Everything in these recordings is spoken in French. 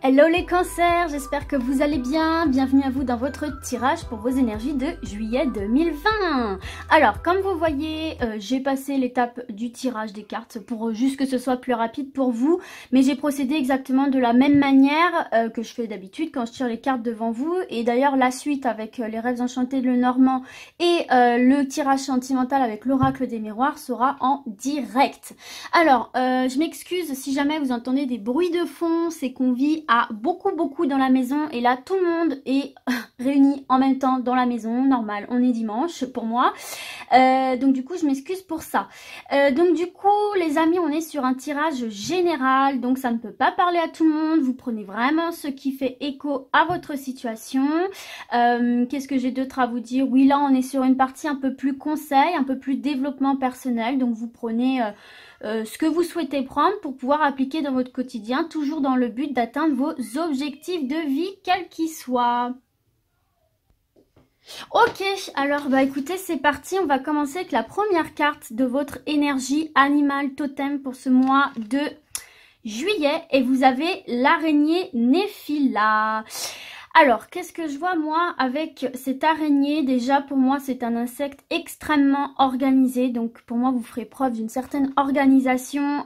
Hello les cancers, j'espère que vous allez bien. Bienvenue à vous dans votre tirage pour vos énergies de juillet 2020. Alors, comme vous voyez, j'ai passé l'étape du tirage des cartes pour juste que ce soit plus rapide pour vous. Mais j'ai procédé exactement de la même manière que je fais d'habitude quand je tire les cartes devant vous. Et d'ailleurs, la suite avec les rêves enchantés de Lenormand et le tirage sentimental avec l'oracle des miroirs sera en direct. Alors, je m'excuse si jamais vous entendez des bruits de fond, c'est qu'on vit à beaucoup dans la maison et là tout le monde est réuni en même temps dans la maison, normal, on est dimanche pour moi, donc du coup je m'excuse pour ça. Donc du coup les amis, on est sur un tirage général, donc ça ne peut pas parler à tout le monde, vous prenez vraiment ce qui fait écho à votre situation. Qu'est-ce que j'ai d'autre à vous dire? Oui, là on est sur une partie un peu plus conseil, un peu plus développement personnel, donc vous prenez ce que vous souhaitez prendre pour pouvoir appliquer dans votre quotidien, toujours dans le but d'atteindre vos objectifs de vie, quels qu'ils soient. Ok, alors bah écoutez, c'est parti, on va commencer avec la première carte de votre énergie animale totem pour ce mois de juillet et vous avez l'araignée Néphila. Alors, qu'est-ce que je vois moi avec cette araignée? Déjà, pour moi, c'est un insecte extrêmement organisé. Donc, pour moi, vous ferez preuve d'une certaine organisation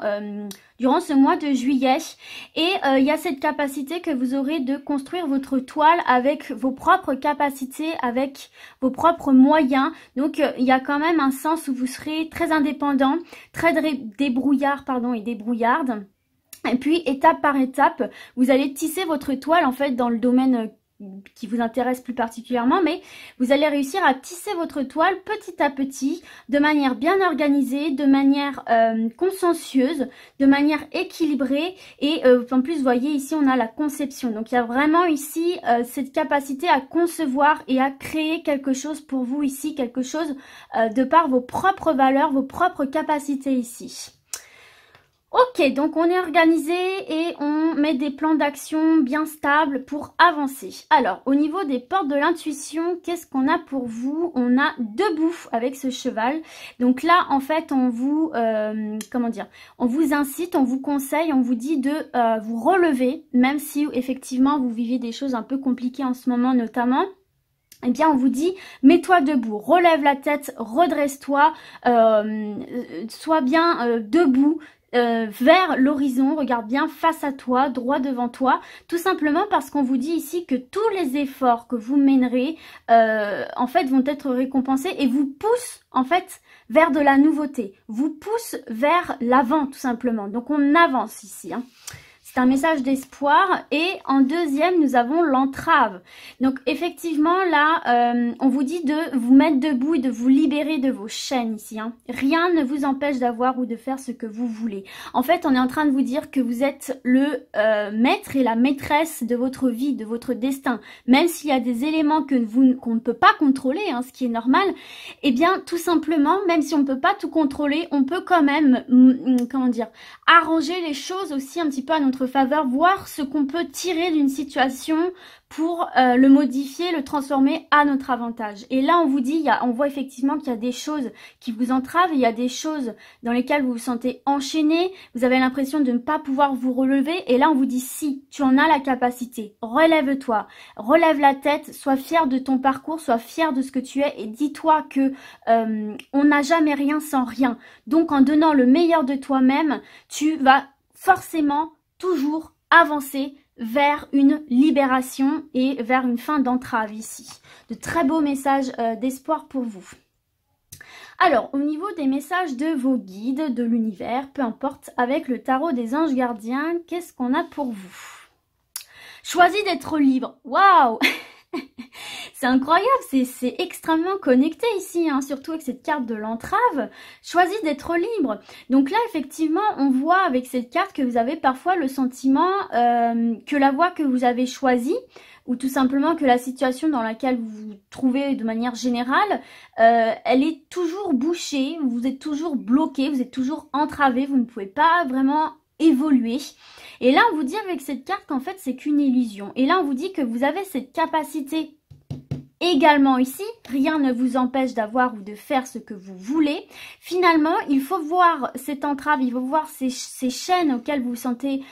durant ce mois de juillet. Et il y a cette capacité que vous aurez de construire votre toile avec vos propres capacités, avec vos propres moyens. Donc, il y a quand même un sens où vous serez très indépendant, très débrouillard, pardon, et débrouillarde. Et puis, étape par étape, vous allez tisser votre toile, en fait, dans le domaine qui vous intéresse plus particulièrement, mais vous allez réussir à tisser votre toile petit à petit, de manière bien organisée, de manière consciencieuse, de manière équilibrée, et en plus, vous voyez, ici, on a la conception. Donc, il y a vraiment ici cette capacité à concevoir et à créer quelque chose pour vous ici, quelque chose de par vos propres valeurs, vos propres capacités ici. Ok, donc on est organisé et on met des plans d'action bien stables pour avancer. Alors, au niveau des portes de l'intuition, qu'est-ce qu'on a pour vous? On a debout avec ce cheval. Donc là, en fait, on vous, comment dire, on vous incite, on vous conseille, on vous dit de vous relever, même si effectivement vous vivez des choses un peu compliquées en ce moment notamment. Eh bien, on vous dit, mets-toi debout, relève la tête, redresse-toi, sois bien debout, vers l'horizon, regarde bien face à toi, droit devant toi, tout simplement parce qu'on vous dit ici que tous les efforts que vous mènerez, en fait, vont être récompensés et vous poussent, en fait, vers de la nouveauté, vous poussent vers l'avant, tout simplement. Donc, on avance ici, hein. C'est un message d'espoir. Et en deuxième, nous avons l'entrave. Donc effectivement, là, on vous dit de vous mettre debout et de vous libérer de vos chaînes ici, hein. Rien ne vous empêche d'avoir ou de faire ce que vous voulez. En fait, on est en train de vous dire que vous êtes le maître et la maîtresse de votre vie, de votre destin. Même s'il y a des éléments qu'on ne peut pas contrôler, hein, ce qui est normal, eh bien, tout simplement, même si on ne peut pas tout contrôler, on peut quand même, comment dire, arranger les choses aussi un petit peu à notre faveur, voir ce qu'on peut tirer d'une situation pour le modifier, le transformer à notre avantage. Et là, on vous dit, on voit effectivement qu'il y a des choses qui vous entravent, il y a des choses dans lesquelles vous vous sentez enchaîné, vous avez l'impression de ne pas pouvoir vous relever. Et là, on vous dit, si, tu en as la capacité, relève-toi, relève la tête, sois fier de ton parcours, sois fier de ce que tu es et dis-toi que on n'a jamais rien sans rien. Donc, en donnant le meilleur de toi-même, tu vas forcément toujours avancer vers une libération et vers une fin d'entrave ici. De très beaux messages d'espoir pour vous. Alors, au niveau des messages de vos guides, de l'univers, peu importe, avec le tarot des anges gardiens, qu'est-ce qu'on a pour vous? Choisis d'être libre. Waouh! C'est incroyable, c'est extrêmement connecté ici, hein, surtout avec cette carte de l'entrave. Choisis d'être libre. Donc là, effectivement, on voit avec cette carte que vous avez parfois le sentiment que la voie que vous avez choisie, ou tout simplement que la situation dans laquelle vous vous trouvez de manière générale, elle est toujours bouchée, vous êtes toujours bloqué, vous êtes toujours entravé, vous ne pouvez pas vraiment évoluer. Et là, on vous dit avec cette carte qu'en fait, c'est qu'une illusion. Et là, on vous dit que vous avez cette capacité Également ici, rien ne vous empêche d'avoir ou de faire ce que vous voulez. Finalement, il faut voir cette entrave, il faut voir ces chaînes auxquelles vous vous sentez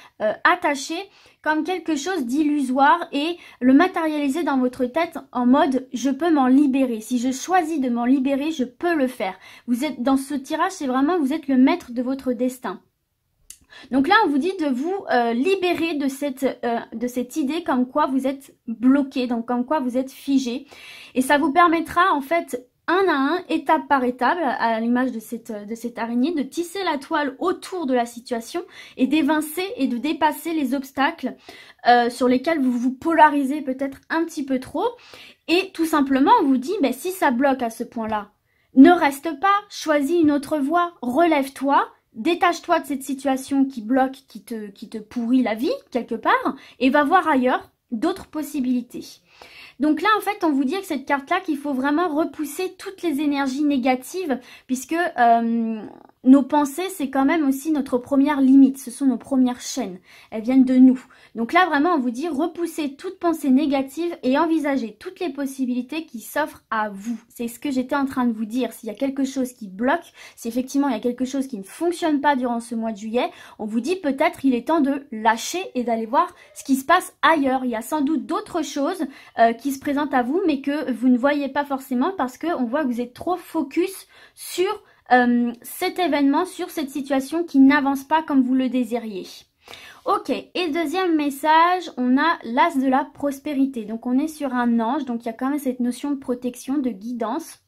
attaché comme quelque chose d'illusoire et le matérialiser dans votre tête en mode je peux m'en libérer. Si je choisis de m'en libérer, je peux le faire. Vous êtes dans ce tirage, c'est vraiment vous êtes le maître de votre destin. Donc là, on vous dit de vous libérer de cette idée comme quoi vous êtes bloqué, donc comme quoi vous êtes figé. Et ça vous permettra en fait, un à un, étape par étape, à l'image de cette araignée, de tisser la toile autour de la situation et d'évincer et de dépasser les obstacles sur lesquels vous vous polarisez peut-être un petit peu trop. Et tout simplement, on vous dit, ben, si ça bloque à ce point-là, ne reste pas, choisis une autre voie, relève-toi. Détache-toi de cette situation qui bloque, qui te pourrit la vie, quelque part, et va voir ailleurs d'autres possibilités. Donc là, en fait, on vous dit avec cette carte-là qu'il faut vraiment repousser toutes les énergies négatives, puisque nos pensées, c'est quand même aussi notre première limite. Ce sont nos premières chaînes. Elles viennent de nous. Donc là, vraiment, on vous dit repoussez toute pensée négative et envisagez toutes les possibilités qui s'offrent à vous. C'est ce que j'étais en train de vous dire. S'il y a quelque chose qui bloque, si effectivement il y a quelque chose qui ne fonctionne pas durant ce mois de juillet, on vous dit peut-être il est temps de lâcher et d'aller voir ce qui se passe ailleurs. Il y a sans doute d'autres choses qui se présentent à vous, mais que vous ne voyez pas forcément parce qu'on voit que vous êtes trop focus sur cet événement, sur cette situation qui n'avance pas comme vous le désiriez. Ok, et deuxième message, on a l'as de la prospérité. Donc on est sur un ange, donc il y a quand même cette notion de protection, de guidance.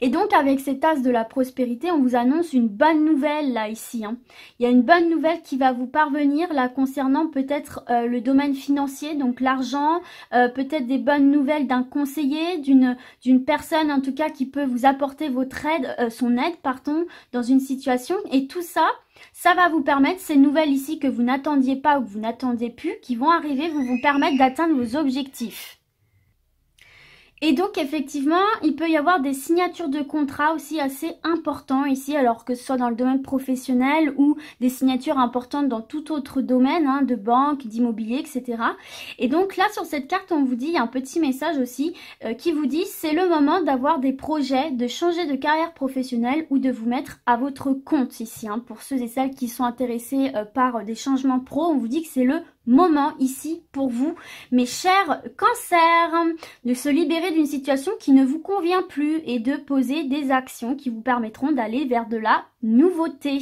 Et donc avec cet as de la prospérité, on vous annonce une bonne nouvelle là ici. Hein. Il y a une bonne nouvelle qui va vous parvenir là concernant peut-être le domaine financier, donc l'argent, peut-être des bonnes nouvelles d'un conseiller, d'une personne en tout cas qui peut vous apporter votre aide, son aide pardon, dans une situation. Et tout ça, ça va vous permettre, ces nouvelles ici que vous n'attendiez pas ou que vous n'attendez plus, qui vont arriver, vont vous permettre d'atteindre vos objectifs. Et donc effectivement, il peut y avoir des signatures de contrats aussi assez importants ici, alors que ce soit dans le domaine professionnel ou des signatures importantes dans tout autre domaine, hein, de banque, d'immobilier, etc. Et donc là, sur cette carte, on vous dit, il y a un petit message aussi qui vous dit, c'est le moment d'avoir des projets, de changer de carrière professionnelle ou de vous mettre à votre compte ici. Hein, pour ceux et celles qui sont intéressés par des changements pro, on vous dit que c'est le moment ici pour vous, mes chers cancers, de se libérer d'une situation qui ne vous convient plus et de poser des actions qui vous permettront d'aller vers de la nouveauté.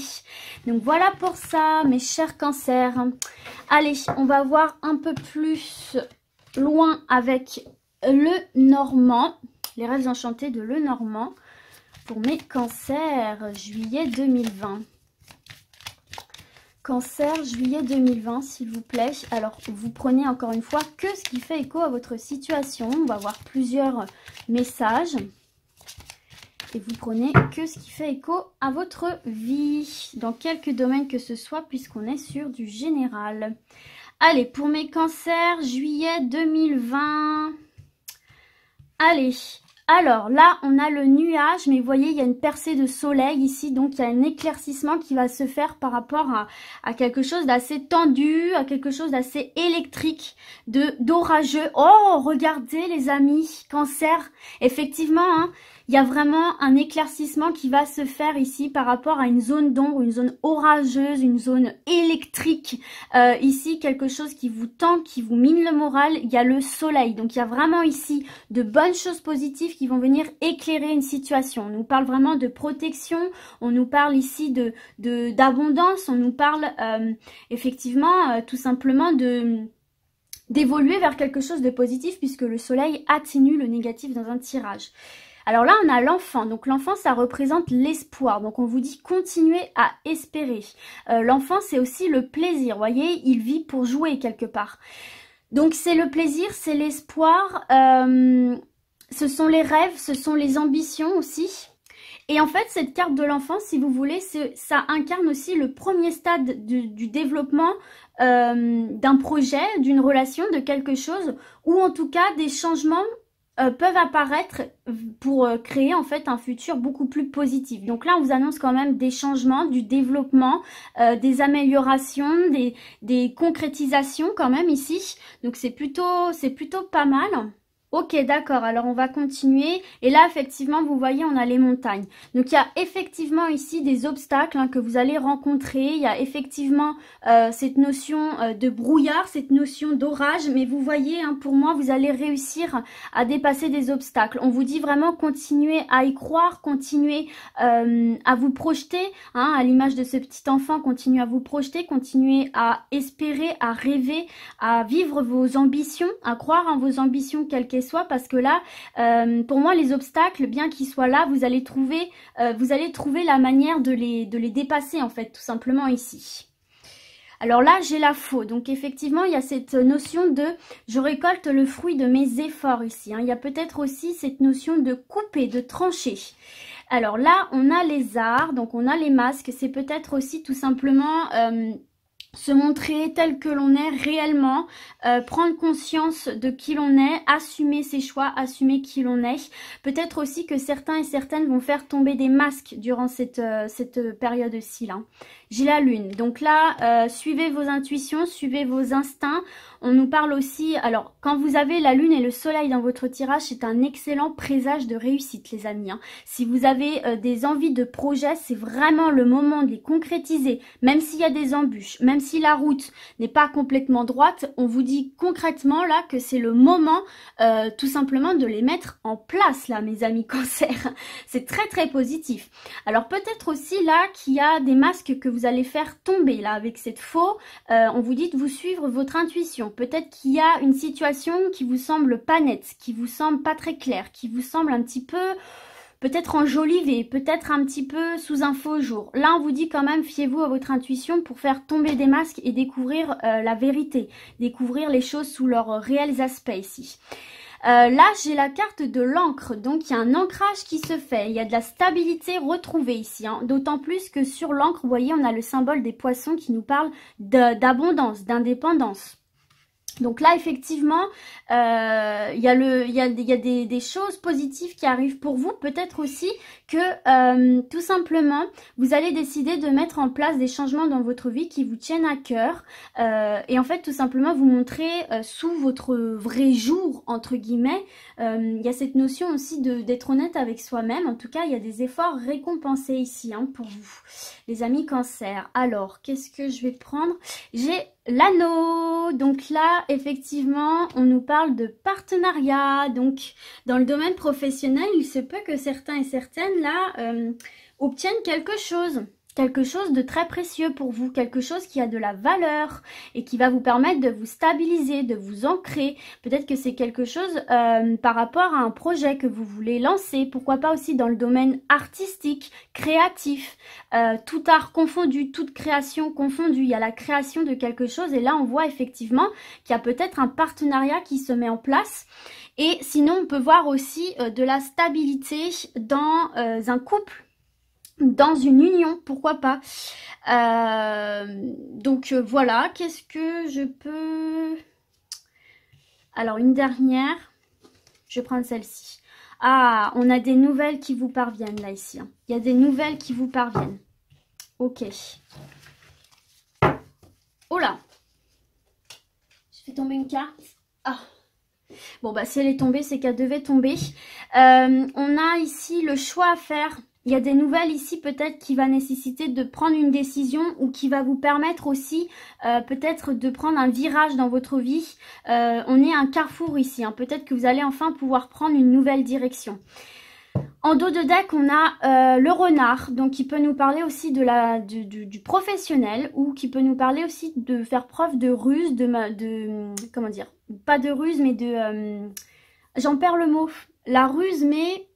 Donc voilà pour ça, mes chers cancers. Allez, on va voir un peu plus loin avec le Normand, les rêves enchantés de le Normand pour mes cancers, juillet 2020. Cancer, juillet 2020, s'il vous plaît. Alors, vous prenez encore une fois que ce qui fait écho à votre situation. On va voir plusieurs messages. Et vous prenez que ce qui fait écho à votre vie, dans quelques domaines que ce soit, puisqu'on est sur du général. Allez, pour mes cancers, juillet 2020. Allez. Alors là, on a le nuage, mais vous voyez, il y a une percée de soleil ici, donc il y a un éclaircissement qui va se faire par rapport à quelque chose d'assez tendu, à quelque chose d'assez électrique, d'orageux. Oh, regardez les amis, cancer, effectivement, hein, il y a vraiment un éclaircissement qui va se faire ici par rapport à une zone d'ombre, une zone orageuse, une zone électrique. Ici, quelque chose qui vous tend, qui vous mine le moral, il y a le soleil. Donc, il y a vraiment ici de bonnes choses positives qui vont venir éclairer une situation. On nous parle vraiment de protection, on nous parle ici d'abondance, on nous parle effectivement tout simplement d'évoluer vers quelque chose de positif puisque le soleil atténue le négatif dans un tirage. Alors là, on a l'enfant. Donc l'enfant, ça représente l'espoir. Donc on vous dit continuez à espérer. L'enfant, c'est aussi le plaisir. Vous voyez, il vit pour jouer quelque part. Donc c'est le plaisir, c'est l'espoir. Ce sont les rêves, ce sont les ambitions aussi. Et en fait, cette carte de l'enfant, si vous voulez, ça incarne aussi le premier stade du développement d'un projet, d'une relation, de quelque chose, ou en tout cas des changements peuvent apparaître pour créer en fait un futur beaucoup plus positif. Donc là, on vous annonce quand même des changements, du développement, des améliorations, des concrétisations quand même ici. Donc c'est plutôt pas mal. Ok, d'accord, alors on va continuer. Et là, effectivement, vous voyez, on a les montagnes. Donc, il y a effectivement ici des obstacles que vous allez rencontrer. Il y a effectivement cette notion de brouillard, cette notion d'orage. Mais vous voyez, pour moi, vous allez réussir à dépasser des obstacles. On vous dit vraiment continuez à y croire, continuez à vous projeter. À l'image de ce petit enfant, continuez à vous projeter, continuez à espérer, à rêver, à vivre vos ambitions, à croire en vos ambitions, quelles qu'elles soient, parce que là, pour moi, les obstacles, bien qu'ils soient là, vous allez trouver la manière de les dépasser, en fait, tout simplement ici. Alors là, j'ai la faux. Donc effectivement, il y a cette notion de je récolte le fruit de mes efforts ici. Il y a peut-être aussi cette notion de couper, de trancher. Alors là, on a les arts, donc on a les masques. C'est peut-être aussi tout simplement se montrer tel que l'on est réellement, prendre conscience de qui l'on est, assumer ses choix, assumer qui l'on est. Peut-être aussi que certains et certaines vont faire tomber des masques durant cette période-ci là. J'ai la lune, donc là, suivez vos intuitions, suivez vos instincts. On nous parle aussi, alors quand vous avez la lune et le soleil dans votre tirage, c'est un excellent présage de réussite les amis. Si vous avez des envies de projets, c'est vraiment le moment de les concrétiser, même s'il y a des embûches, même si la route n'est pas complètement droite, on vous dit concrètement là que c'est le moment tout simplement de les mettre en place là mes amis Cancer. C'est très très positif. Alors peut-être aussi là qu'il y a des masques que vous allez faire tomber là avec cette faux. On vous dit de vous suivre votre intuition. Peut-être qu'il y a une situation qui vous semble pas nette, qui vous semble pas très claire, qui vous semble un petit peu peut-être enjolivée, peut-être un petit peu sous un faux jour. Là, on vous dit quand même, fiez-vous à votre intuition pour faire tomber des masques et découvrir la vérité, découvrir les choses sous leurs réels aspects ici. Là, j'ai la carte de l'encre, donc il y a un ancrage qui se fait, il y a de la stabilité retrouvée ici, d'autant plus que sur l'encre, vous voyez, on a le symbole des poissons qui nous parle d'abondance, d'indépendance. Donc là, effectivement, il y a des choses positives qui arrivent pour vous. Peut-être aussi que, tout simplement, vous allez décider de mettre en place des changements dans votre vie qui vous tiennent à cœur. Et en fait, tout simplement, vous montrer sous votre vrai jour, entre guillemets. Il y a cette notion aussi d'être honnête avec soi-même. En tout cas, il y a des efforts récompensés ici pour vous, les amis Cancer. Alors, qu'est-ce que je vais prendre? J'ai l'anneau. Donc là, effectivement, on nous parle de partenariat. Donc, dans le domaine professionnel, il se peut que certains et certaines, là, obtiennent quelque chose de très précieux pour vous, quelque chose qui a de la valeur et qui va vous permettre de vous stabiliser, de vous ancrer. Peut-être que c'est quelque chose par rapport à un projet que vous voulez lancer, pourquoi pas aussi dans le domaine artistique, créatif, tout art confondu, toute création confondue. Il y a la création de quelque chose et là on voit effectivement qu'il y a peut-être un partenariat qui se met en place. Et sinon on peut voir aussi de la stabilité dans un couple, dans une union, pourquoi pas. Donc voilà, qu'est-ce que je peux... Alors une dernière, je vais prendre celle-ci. Ah, on a des nouvelles qui vous parviennent là ici. Il y a des nouvelles qui vous parviennent. Ok. Oh là, je fais tomber une carte. Ah. Bon bah si elle est tombée, c'est qu'elle devait tomber. On a ici le choix à faire. Il y a des nouvelles ici peut-être qui va nécessiter de prendre une décision ou qui va vous permettre aussi peut-être de prendre un virage dans votre vie. On est à un carrefour ici. Peut-être que vous allez enfin pouvoir prendre une nouvelle direction. En dos de deck, on a le renard, donc qui peut nous parler aussi du professionnel ou qui peut nous parler aussi de faire preuve de ruse, comment dire, pas de ruse mais de... j'en perds le mot. La ruse mais...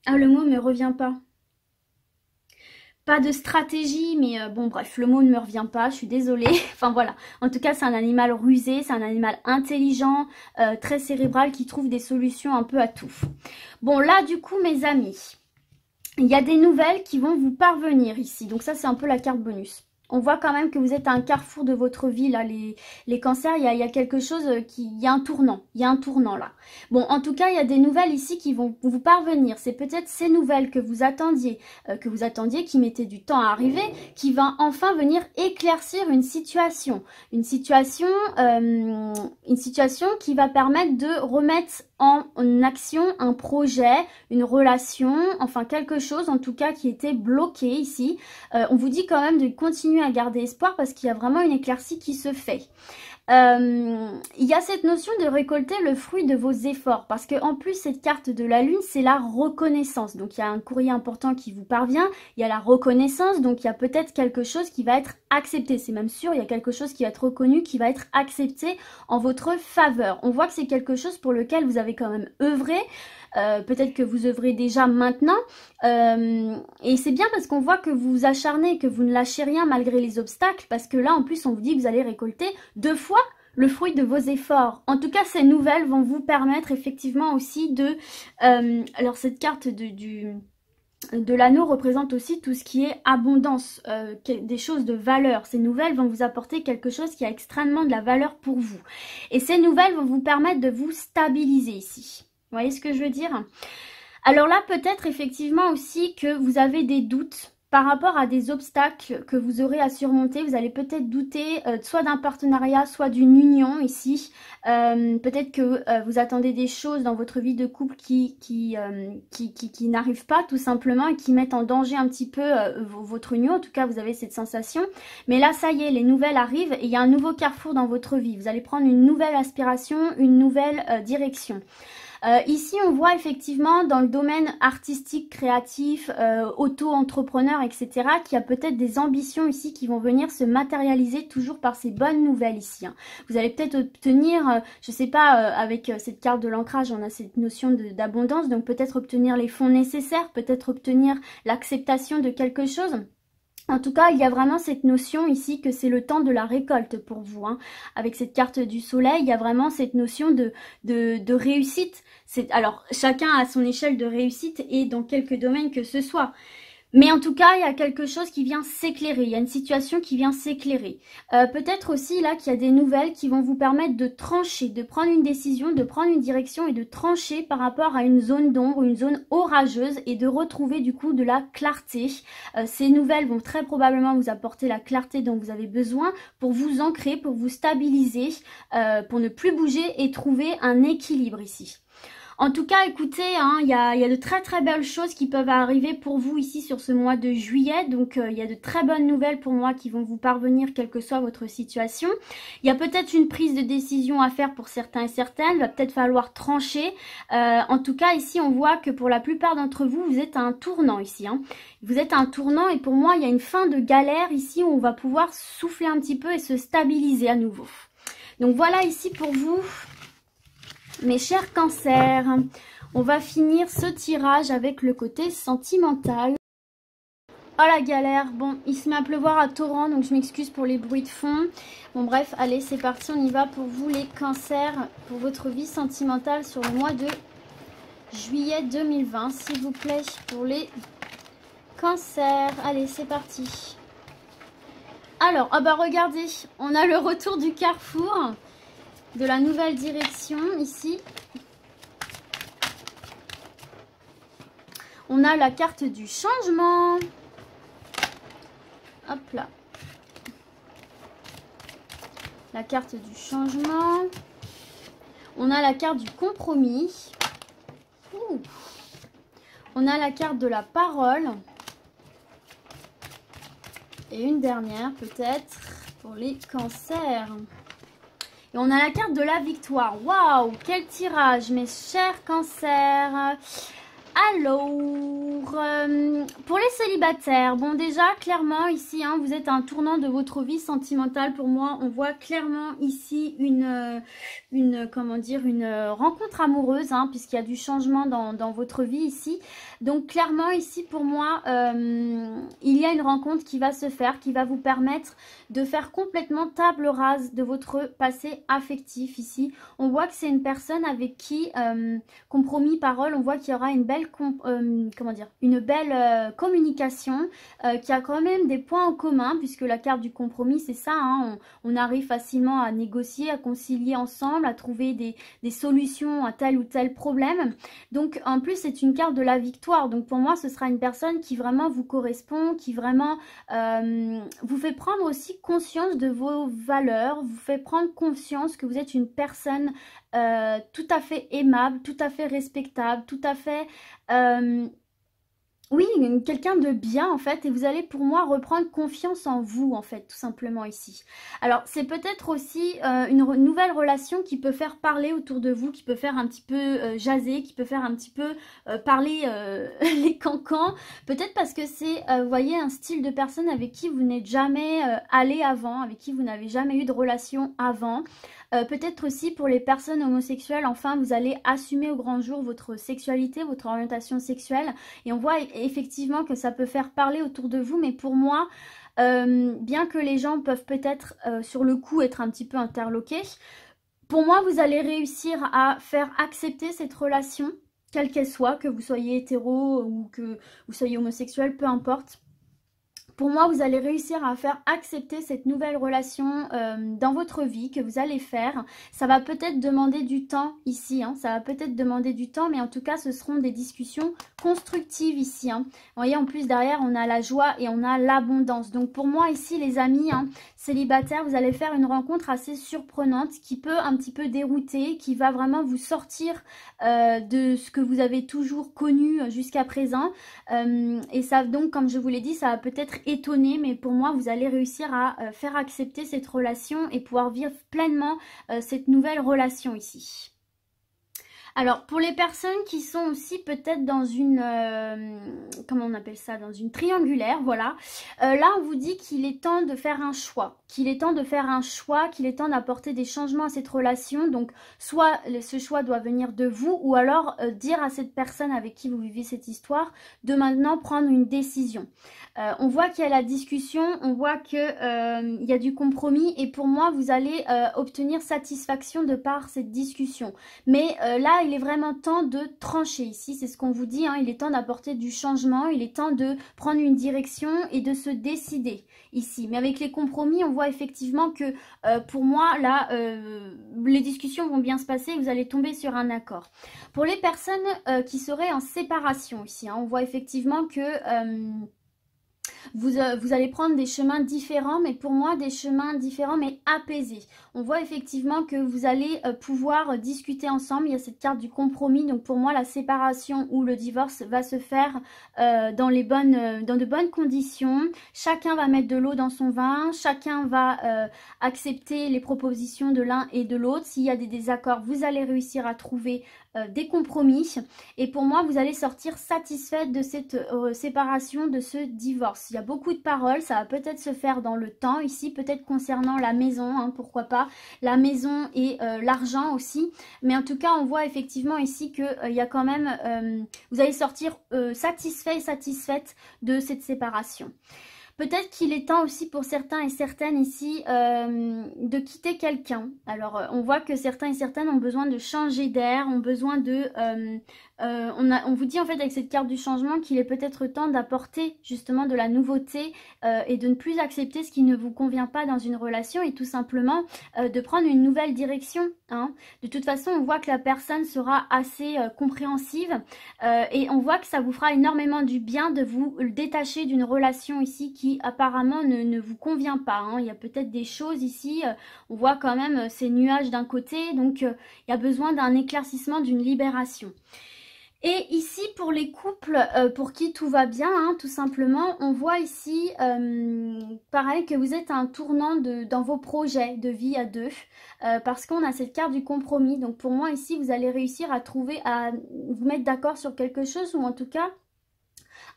Ah, le mot ne me revient pas. Pas de stratégie, mais bon, bref, le mot ne me revient pas, je suis désolée. Enfin, voilà. En tout cas, c'est un animal rusé, c'est un animal intelligent, très cérébral, qui trouve des solutions un peu à tout. Bon, là, du coup, mes amis, il y a des nouvelles qui vont vous parvenir ici. Donc ça, c'est un peu la carte bonus. On voit quand même que vous êtes à un carrefour de votre vie, là, les cancers, il y a quelque chose il y a un tournant là. Bon, en tout cas, il y a des nouvelles ici qui vont vous parvenir. C'est peut-être ces nouvelles que vous attendiez, qui mettaient du temps à arriver, qui va enfin venir éclaircir une situation qui va permettre de remettre en action un projet, une relation, enfin quelque chose en tout cas qui était bloqué ici. On vous dit quand même de continuer à garder espoir parce qu'il y a vraiment une éclaircie qui se fait. Il y a cette notion de récolter le fruit de vos efforts parce que en plus cette carte de la lune c'est la reconnaissance, donc il y a un courrier important qui vous parvient, il y a la reconnaissance, donc il y a peut-être quelque chose qui va être accepté, c'est même sûr, il y a quelque chose qui va être reconnu, qui va être accepté en votre faveur. On voit que c'est quelque chose pour lequel vous avez quand même œuvré. Peut-être que vous œuvrez déjà maintenant et c'est bien parce qu'on voit que vous vous acharnez, que vous ne lâchez rien malgré les obstacles, parce que là en plus on vous dit que vous allez récolter 2 fois le fruit de vos efforts. En tout cas ces nouvelles vont vous permettre effectivement aussi de alors cette carte de l'anneau représente aussi tout ce qui est abondance, des choses de valeur. Ces nouvelles vont vous apporter quelque chose qui a extrêmement de la valeur pour vous. Et ces nouvelles vont vous permettre de vous stabiliser ici. Vous voyez ce que je veux dire? Alors là, peut-être effectivement aussi que vous avez des doutes par rapport à des obstacles que vous aurez à surmonter. Vous allez peut-être douter soit d'un partenariat, soit d'une union ici. Peut-être que vous attendez des choses dans votre vie de couple qui n'arrivent pas tout simplement et qui mettent en danger un petit peu votre union. En tout cas, vous avez cette sensation. Mais là, ça y est, les nouvelles arrivent et il y a un nouveau carrefour dans votre vie. Vous allez prendre une nouvelle aspiration, une nouvelle direction. Ici, on voit effectivement dans le domaine artistique, créatif, auto-entrepreneur, etc., qu'il y a peut-être des ambitions ici qui vont venir se matérialiser toujours par ces bonnes nouvelles ici. Hein. Vous allez peut-être obtenir, je sais pas, avec cette carte de l'ancrage, on a cette notion d'abondance, donc peut-être obtenir les fonds nécessaires, peut-être obtenir l'acceptation de quelque chose. En tout cas, il y a vraiment cette notion ici que c'est le temps de la récolte pour vous. Hein. Avec cette carte du soleil, il y a vraiment cette notion de réussite. Alors, chacun a son échelle de réussite et dans quelques domaines que ce soit. Mais en tout cas, il y a quelque chose qui vient s'éclairer, il y a une situation qui vient s'éclairer. Peut-être aussi là qu'il y a des nouvelles qui vont vous permettre de trancher, de prendre une décision, de prendre une direction et de trancher par rapport à une zone d'ombre, une zone orageuse et de retrouver du coup de la clarté. Ces nouvelles vont très probablement vous apporter la clarté dont vous avez besoin pour vous ancrer, pour vous stabiliser, pour ne plus bouger et trouver un équilibre ici. En tout cas, écoutez, hein, il y a de très très belles choses qui peuvent arriver pour vous ici sur ce mois de juillet. Donc, il y a de très bonnes nouvelles pour moi qui vont vous parvenir, quelle que soit votre situation. Il y a peut-être une prise de décision à faire pour certains et certaines. Il va peut-être falloir trancher. En tout cas, ici, on voit que pour la plupart d'entre vous, vous êtes à un tournant ici. Hein. Vous êtes à un tournant et pour moi, il y a une fin de galère ici où on va pouvoir souffler un petit peu et se stabiliser à nouveau. Donc, voilà ici pour vous. Mes chers cancers, on va finir ce tirage avec le côté sentimental. Oh la galère, bon, il se met à pleuvoir à torrent, donc je m'excuse pour les bruits de fond. Bon bref, allez, c'est parti, on y va pour vous les cancers, pour votre vie sentimentale sur le mois de juillet 2020, s'il vous plaît, pour les cancers. Allez, c'est parti. Alors, ah bah regardez, on a le retour du carrefour. De la nouvelle direction ici. On a la carte du changement. Hop là. La carte du changement. On a la carte du compromis. Ouh. On a la carte de la parole. Et une dernière peut-être pour les cancers. Et on a la carte de la victoire. Waouh, quel tirage, mes chers cancers. Alors, pour les célibataires, bon déjà, clairement ici, hein, vous êtes à un tournant de votre vie sentimentale. Pour moi, on voit clairement ici une rencontre amoureuse, hein, puisqu'il y a du changement dans votre vie ici. Donc clairement ici, pour moi, il y a une rencontre qui va se faire, qui va vous permettre de faire complètement table rase de votre passé affectif ici. On voit que c'est une personne avec qui, compromis, parole, on voit qu'il y aura une belle communication, qui a quand même des points en commun, puisque la carte du compromis, c'est ça, hein, on arrive facilement à négocier, à concilier ensemble, à trouver des solutions à tel ou tel problème. Donc en plus, c'est une carte de la victoire. Donc pour moi, ce sera une personne qui vraiment vous correspond, qui vraiment vous fait prendre aussi conscience de vos valeurs, vous fait prendre conscience que vous êtes une personne tout à fait aimable, tout à fait respectable, tout à fait... oui, quelqu'un de bien en fait, et vous allez pour moi reprendre confiance en vous en fait, tout simplement ici. Alors c'est peut-être aussi une nouvelle relation qui peut faire parler autour de vous, qui peut faire un petit peu jaser, qui peut faire un petit peu parler les cancans. Peut-être parce que c'est, vous voyez, un style de personne avec qui vous n'êtes jamais allé avant, avec qui vous n'avez jamais eu de relation avant. Peut-être aussi pour les personnes homosexuelles, enfin vous allez assumer au grand jour votre sexualité, votre orientation sexuelle, et on voit effectivement que ça peut faire parler autour de vous, mais pour moi, bien que les gens peuvent peut-être sur le coup être un petit peu interloqués, pour moi vous allez réussir à faire accepter cette relation, quelle qu'elle soit, que vous soyez hétéro ou que vous soyez homosexuel, peu importe. Pour moi, vous allez réussir à faire accepter cette nouvelle relation dans votre vie que vous allez faire. Ça va peut-être demander du temps ici, hein. Ça va peut-être demander du temps, mais en tout cas, ce seront des discussions constructives ici. Hein. Vous voyez, en plus, derrière, on a la joie et on a l'abondance. Donc, pour moi, ici, les amis célibataires, vous allez faire une rencontre assez surprenante qui peut un petit peu dérouter, qui va vraiment vous sortir de ce que vous avez toujours connu jusqu'à présent. Et ça, donc, comme je vous l'ai dit, ça va peut-être étonné, mais pour moi vous allez réussir à faire accepter cette relation et pouvoir vivre pleinement cette nouvelle relation ici. Alors pour les personnes qui sont aussi peut-être dans une, comment on appelle ça, dans une triangulaire, voilà, là on vous dit qu'il est temps de faire un choix, qu'il est temps d'apporter des changements à cette relation. Donc soit ce choix doit venir de vous, ou alors dire à cette personne avec qui vous vivez cette histoire de maintenant prendre une décision. On voit qu'il y a la discussion, on voit qu'il y a du compromis, et pour moi vous allez obtenir satisfaction de par cette discussion. Mais là il est vraiment temps de trancher ici, c'est ce qu'on vous dit, hein, il est temps d'apporter du changement, il est temps de prendre une direction et de se décider ici. Mais avec les compromis, on voit effectivement que pour moi, là, les discussions vont bien se passer et vous allez tomber sur un accord. Pour les personnes qui seraient en séparation ici, hein, on voit effectivement que... Vous allez prendre des chemins différents, mais pour moi des chemins différents mais apaisés. On voit effectivement que vous allez pouvoir discuter ensemble. Il y a cette carte du compromis, donc pour moi la séparation ou le divorce va se faire dans de bonnes conditions. Chacun va mettre de l'eau dans son vin, chacun va accepter les propositions de l'un et de l'autre. S'il y a des désaccords, vous allez réussir à trouver des compromis, et pour moi vous allez sortir satisfaite de cette séparation, de ce divorce. Il y a beaucoup de paroles, ça va peut-être se faire dans le temps ici, peut-être concernant la maison, hein, pourquoi pas, la maison et l'argent aussi, mais en tout cas on voit effectivement ici que il y a quand même, vous allez sortir satisfait et satisfaite de cette séparation. Peut-être qu'il est temps aussi pour certains et certaines ici de quitter quelqu'un. Alors on voit que certains et certaines ont besoin de changer d'air, ont besoin de... on vous dit en fait avec cette carte du changement qu'il est peut-être temps d'apporter justement de la nouveauté et de ne plus accepter ce qui ne vous convient pas dans une relation, et tout simplement de prendre une nouvelle direction. Hein. De toute façon, on voit que la personne sera assez compréhensive et on voit que ça vous fera énormément du bien de vous détacher d'une relation ici qui apparemment ne vous convient pas. Hein. Il y a peut-être des choses ici, on voit quand même ces nuages d'un côté, donc il y a besoin d'un éclaircissement, d'une libération. Et ici, pour les couples pour qui tout va bien, hein, tout simplement, on voit ici, pareil, que vous êtes à un tournant dans vos projets de vie à deux, parce qu'on a cette carte du compromis. Donc pour moi, ici, vous allez réussir à vous mettre d'accord sur quelque chose, ou en tout cas,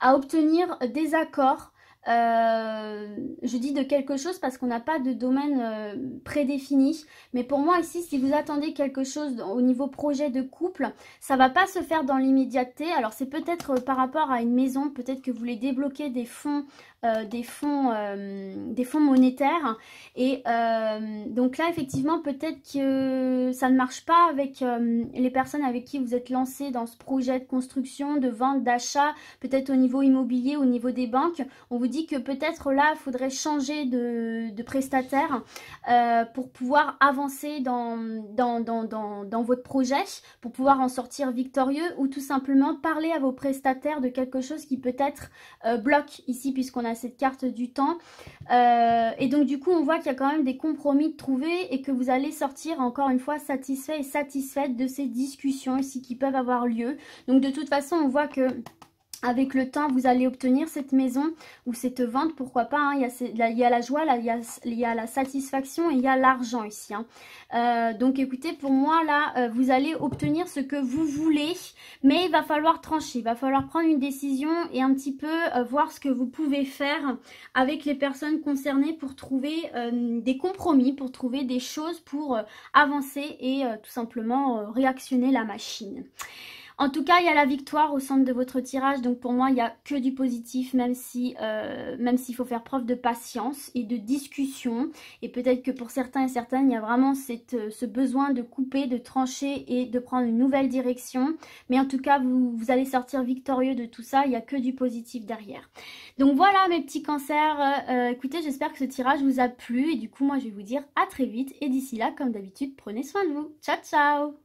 à obtenir des accords. Je dis de quelque chose parce qu'on n'a pas de domaine prédéfini, mais pour moi ici, si vous attendez quelque chose au niveau projet de couple, ça va pas se faire dans l'immédiateté. Alors c'est peut-être par rapport à une maison, peut-être que vous voulez débloquer des fonds monétaires, et donc là effectivement peut-être que ça ne marche pas avec les personnes avec qui vous êtes lancé dans ce projet de construction, de vente, d'achat, peut-être au niveau immobilier, au niveau des banques. On vous dit dit que peut-être là, il faudrait changer de prestataire pour pouvoir avancer dans votre projet, pour pouvoir en sortir victorieux, ou tout simplement parler à vos prestataires de quelque chose qui peut-être bloque ici, puisqu'on a cette carte du temps. Et donc du coup, on voit qu'il y a quand même des compromis de trouver et que vous allez sortir encore une fois satisfait et satisfaite de ces discussions ici qui peuvent avoir lieu. Donc de toute façon, on voit que avec le temps, vous allez obtenir cette maison ou cette vente, pourquoi pas, hein. Il y a la joie, là, il y a la satisfaction et il y a l'argent ici. Hein. Donc écoutez, pour moi, là, vous allez obtenir ce que vous voulez, mais il va falloir trancher, il va falloir prendre une décision et un petit peu voir ce que vous pouvez faire avec les personnes concernées pour trouver des compromis, pour trouver des choses pour avancer et tout simplement réactionner la machine. En tout cas, il y a la victoire au centre de votre tirage. Donc pour moi, il n'y a que du positif, même s'il faut faire preuve de patience et de discussion. Et peut-être que pour certains et certaines, il y a vraiment ce besoin de couper, de trancher et de prendre une nouvelle direction. Mais en tout cas, vous allez sortir victorieux de tout ça. Il n'y a que du positif derrière. Donc voilà mes petits cancers. Écoutez, j'espère que ce tirage vous a plu. Et du coup, moi, je vais vous dire à très vite. Et d'ici là, comme d'habitude, prenez soin de vous. Ciao, ciao!